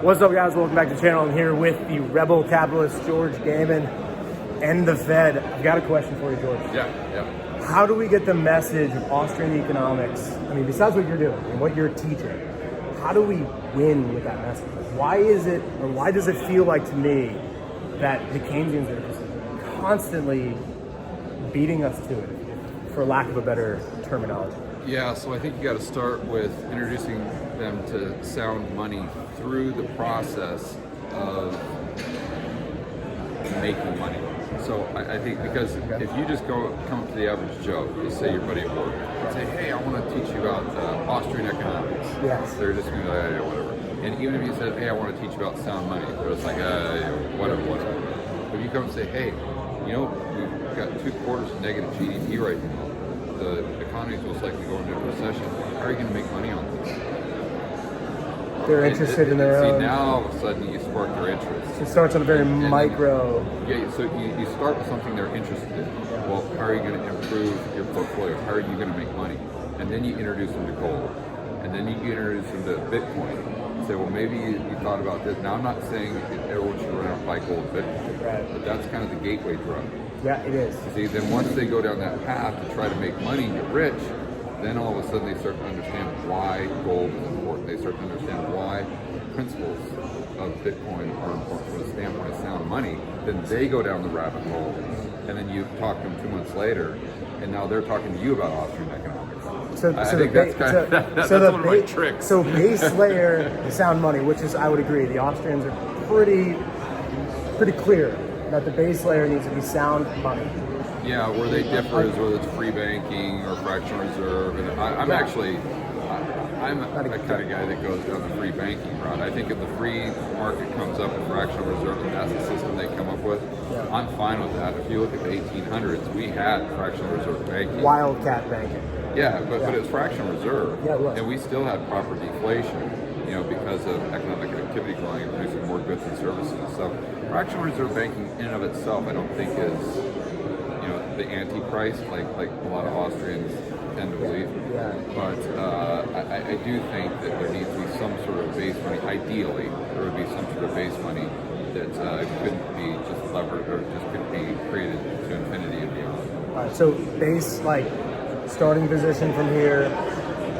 What's up, guys? Welcome back to the channel. I'm here with the rebel capitalist, George Gammon, and the Fed. I've got a question for you, George. Yeah. How do we get the message of Austrian economics? I mean, besides what you're doing and what you're teaching, how do we win with that message? Why is it, or why does it feel like to me that the Keynesians are just constantly beating us to it, for lack of a better terminology? Yeah, so I think you got to start with introducing them to sound money through the process of making money. So I think because if you just come up to the average Joe, you say your buddy at work, and say, hey, I want to teach you about Austrian economics. Yes. They're just going to be like, hey, whatever. And even if you said, hey, I want to teach you about sound money, they're just like, whatever. But if you come and say, hey, you know, we've got 2/4 negative GDP right now. The economy is most likely going into a recession. How are you going to make money on this? They're interested in their own. See, now all of a sudden you spark their interest. It starts on a very micro. Yeah, so you start with something they're interested in. Well, how are you going to improve your portfolio? How are you going to make money? And then you introduce them to gold. And then you introduce them to Bitcoin. Say, well, maybe you thought about this. Now, I'm not saying everyone should run out and buy gold and Bitcoin, Right. but that's kind of the gateway drug. Yeah, it is. See, then once they go down that path to try to make money and get rich, then all of a sudden they start to understand why gold is important. They start to understand why principles of Bitcoin are important from the standpoint of sound money. Then they go down the rabbit hole, and then you talk to them 2 months later, and now they're talking to you about Austrian economics. So I think that's kind of that's one of my tricks. So base layer, the sound money, which is, I would agree, the Austrians are pretty clear that the base layer needs to be sound money. Yeah, where they differ is whether it's free banking or fractional reserve. And I'm actually, I'm a kind of guy that goes down the free banking route. I think if the free market comes up with fractional reserve and that's the system they come up with, I'm fine with that. If you look at the 1800s, we had fractional reserve banking. Wildcat banking. Yeah, but it was fractional reserve. Yeah, it was. And we still had proper deflation, you know, because of economic activity growing and producing more goods and services. So fractional reserve banking in and of itself, I don't think is, you know, the antichrist like a lot of Austrians tend to believe. Yeah. But I do think that there needs to be some sort of base money. Ideally, there would be some sort of base money that couldn't be just levered or just couldn't be created to infinity and beyond. All right, so base, like, starting position from here,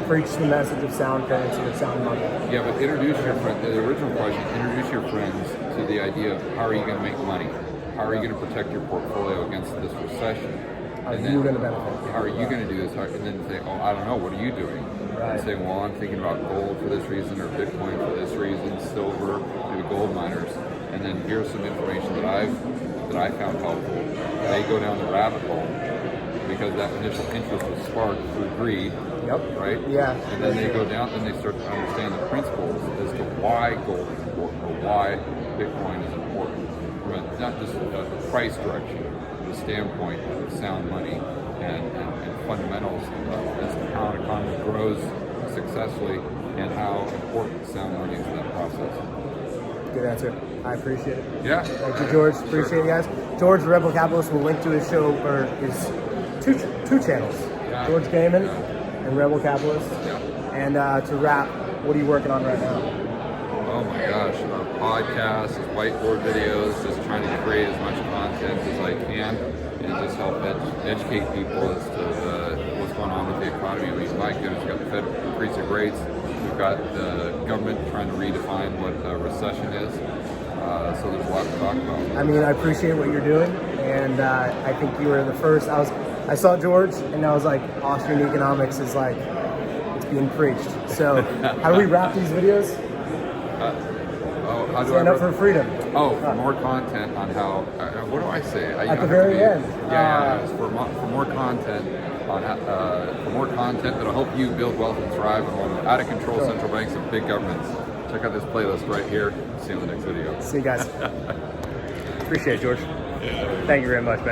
preach the message of sound currency, of sound money. Yeah, but introduce your friend. The original question: introduce your friends to the idea of how are you going to make money? How are you going to protect your portfolio against this recession? How are you going to benefit? How are you going to do this? And then say, oh, I don't know. What are you doing? Right. And say, well, I'm thinking about gold for this reason, or Bitcoin for this reason, silver, maybe gold miners. And then here's some information that I found helpful. They go down the rabbit hole because that initial interest was sparked through greed. Yep. Right? Yeah. And then they go down and they start to understand the principles as to why gold is important or why Bitcoin is important. From not just a price direction, but a standpoint of sound money and fundamentals as to how an economy grows successfully and how important sound money is in that process. Good answer. I appreciate it. Yeah. Thank you, George. Appreciate you guys. George, the Rebel Capitalist, will link to his show, or his two channels. Yeah. George Gammon and Rebel Capitalist. Yeah. And to wrap, what are you working on right now? Oh my gosh, podcasts, whiteboard videos, just trying to create as much content as I can and just help educate people as to what's going on with the economy. I mean, my goodness, we've got the Fed increasing rates, we've got the government trying to redefine what a recession is, so there's a lot to talk about. I mean, I appreciate what you're doing, and I think you were the first. I saw George, and I was like, Austrian economics is like, it's being preached. So how do we wrap these videos? How do Stand up for freedom. Oh, for more content on how. What do I say? At the very end. Yeah, for more content on for more content that'll help you build wealth and thrive on out of control central banks and big governments. Check out this playlist right here. See you in the next video. See you guys. Appreciate it, George. Thank you very much, man.